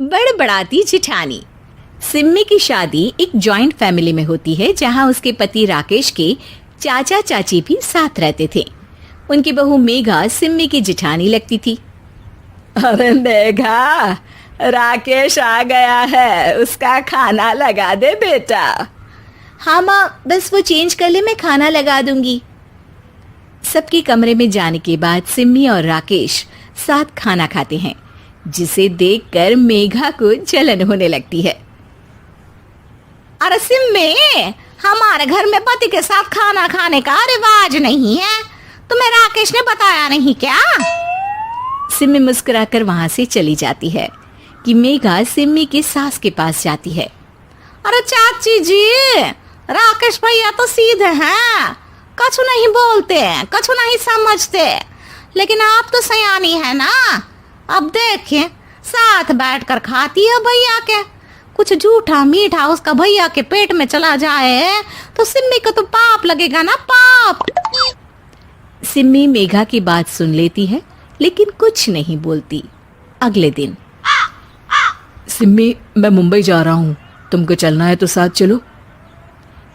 बड़बड़ाती जिठानी। सिम्मी की शादी एक जॉइंट फैमिली में होती है जहां उसके पति राकेश के चाचा चाची भी साथ रहते थे। उनकी बहू मेघा सिम्मी की जिठानी लगती थी। अरे मेघा, राकेश आ गया है, उसका खाना लगा दे बेटा। हाँ माँ, बस वो चेंज कर ले, मैं खाना लगा दूंगी। सबके कमरे में जाने के बाद सिम्मी और राकेश साथ खाना खाते हैं, जिसे देखकर मेघा को जलन होने लगती है। अरे सिम्मी, हमारे घर में पति के साथ खाना खाने का रिवाज नहीं है, तुम्हें राकेश ने बताया नहीं क्या? सिम्मी मुस्कुराकर वहां से चली जाती है कि मेघा सिम्मी की सास के पास जाती है। अरे चाची जी, राकेश भैया तो सीधे हैं, कछु नहीं बोलते, कछु नहीं समझते, लेकिन आप तो सयानी है ना। अब देखिए, साथ बैठकर खाती है भैया के, कुछ झूठा मीठा उसका भैया के पेट में चला जाए तो सिम्मी को तो पाप लगेगा ना, पाप। सिम्मी मेघा की बात सुन लेती है लेकिन कुछ नहीं बोलती। अगले दिन, सिम्मी, मैं मुंबई जा रहा हूँ, तुमको चलना है तो साथ चलो।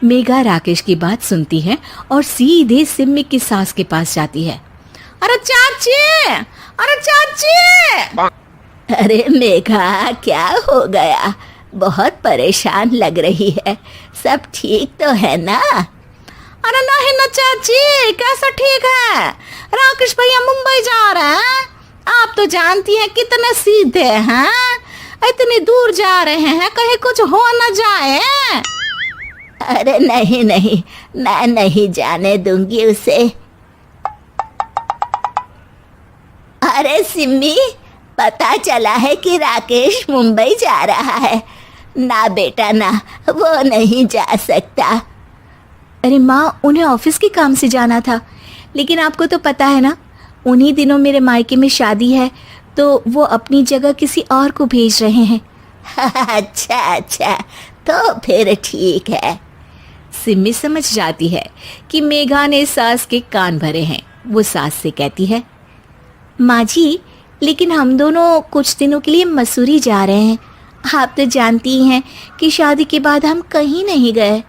मेघा राकेश की बात सुनती है और सीधे सिम्मी की सास के पास जाती है। अरे चाची, अरे चाची। अरे मेघा, क्या हो गया? बहुत परेशान लग रही है, सब ठीक तो है ना? अरे नहीं ना चाची, कैसा ठीक है? राकेश भैया मुंबई जा रहे हैं, आप तो जानती हैं कितने सीधे हैं, इतनी दूर जा रहे हैं, कहीं कुछ हो न जाए। अरे नहीं नहीं, मैं नहीं जाने दूंगी उसे। अरे सिम्मी, पता चला है कि राकेश मुंबई जा रहा है। ना बेटा ना, वो नहीं जा सकता। अरे माँ, उन्हें ऑफिस के काम से जाना था, लेकिन आपको तो पता है ना, उन्हीं दिनों मेरे मायके में शादी है, तो वो अपनी जगह किसी और को भेज रहे हैं। अच्छा अच्छा, तो फिर ठीक है। सिम्मी समझ जाती है कि मेघा ने सास के कान भरे हैं। वो सास से कहती है, माँ जी, लेकिन हम दोनों कुछ दिनों के लिए मसूरी जा रहे हैं। आप तो जानती हैं कि शादी के बाद हम कहीं नहीं गए।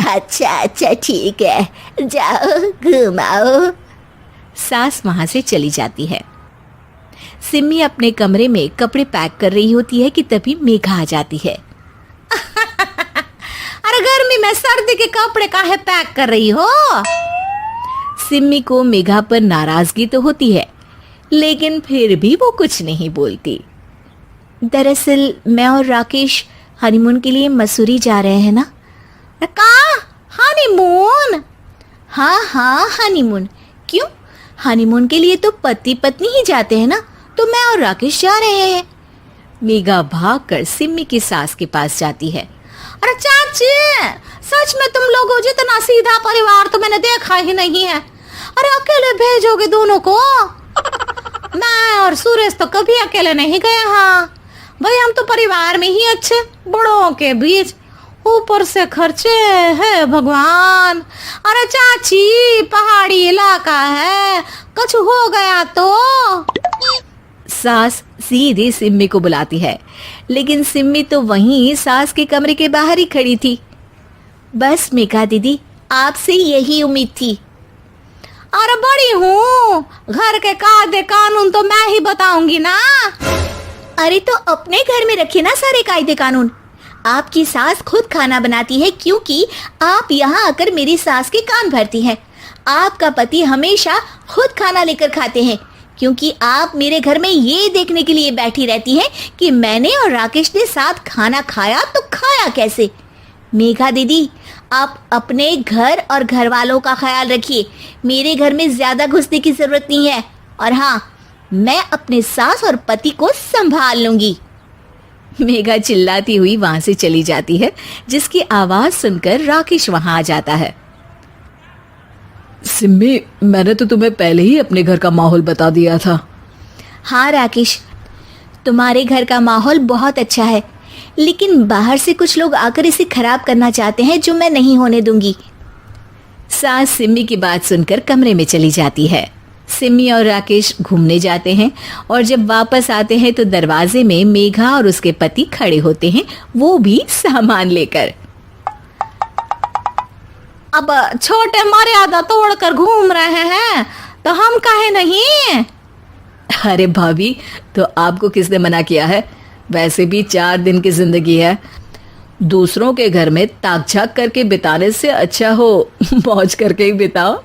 अच्छा अच्छा, ठीक है, जाओ घुमाओ। सास वहां से चली जाती है। सिम्मी अपने कमरे में कपड़े पैक कर रही होती है कि तभी मेघा आ जाती है। अरे गर्मी में सर्दी के कपड़े काहे पैक कर रही हो? सिम्मी को मेघा पर नाराजगी तो होती है, लेकिन फिर भी वो कुछ नहीं बोलती। दरअसल मैं और राकेश हनीमून के लिए मसूरी जा रहे हैं ना। का हनीमून? हाँ हाँ, हनीमून। क्यों? हनीमून के लिए तो पति पत्नी ही जाते हैं ना, तो मैं और राकेश जा रहे हैं। मेघा भागकर सिम्मी की सास के पास जाती है। अरे चाची, सच में तुम लोगों जितना सीधा परिवार तो मैंने देखा ही नहीं है। अरे अकेले भेजोगे दोनों को? मैं और सुरेश तो कभी अकेले नहीं गए। हाँ भाई, हम तो परिवार में ही अच्छे, बड़ों के बीच, ऊपर से खर्चे है भगवान। अरे चाची, पहाड़ी इलाका है, कुछ हो गया तो? सास सीधे सिम्मी को बुलाती है, लेकिन सिम्मी तो वहीं सास के कमरे के बाहर ही खड़ी थी। बस मेघा दीदी, आपसे यही उम्मीद थी। अरे बड़ी हूँ, घर के कायदे कानून तो मैं ही बताऊंगी ना। अरे तो अपने घर में रखिए ना सारे कायदे कानून। आपकी सास खुद खाना बनाती है, क्योंकि आप यहाँ आकर मेरी सास के कान भरती हैं। आपका पति हमेशा खुद खाना लेकर खाते हैं, क्योंकि आप मेरे घर में ये देखने के लिए बैठी रहती हैं कि मैंने और राकेश ने साथ खाना खाया तो खाया कैसे। मेघा दीदी, आप अपने घर और घर वालों का ख्याल रखिए। मेरे घर में ज्यादा घुसने की जरूरत नहीं है, और हाँ, मैं अपने सास और पति को संभाल लूंगी। मेघा चिल्लाती हुई वहां से चली जाती है, जिसकी आवाज सुनकर राकेश वहां आ जाता है। सिम्मी, मैंने तो तुम्हें पहले ही अपने घर का माहौल बता दिया था। हाँ राकेश, तुम्हारे घर का माहौल बहुत अच्छा है, लेकिन बाहर से कुछ लोग आकर इसे खराब करना चाहते हैं, जो मैं नहीं होने दूंगी। सास सिम्मी की बात सुनकर कमरे में चली जाती है। सिमी और राकेश घूमने जाते हैं और जब वापस आते हैं तो दरवाजे में मेघा और उसके पति खड़े होते हैं, वो भी सामान लेकर। अब छोटे मर्यादा तोड़कर घूम रहे हैं तो हम काहे नहीं। अरे भाभी, तो आपको किसने मना किया है? वैसे भी 4 दिन की जिंदगी है, दूसरों के घर में ताक झाक करके बिताने से अच्छा हो मौज करके ही बिताओ।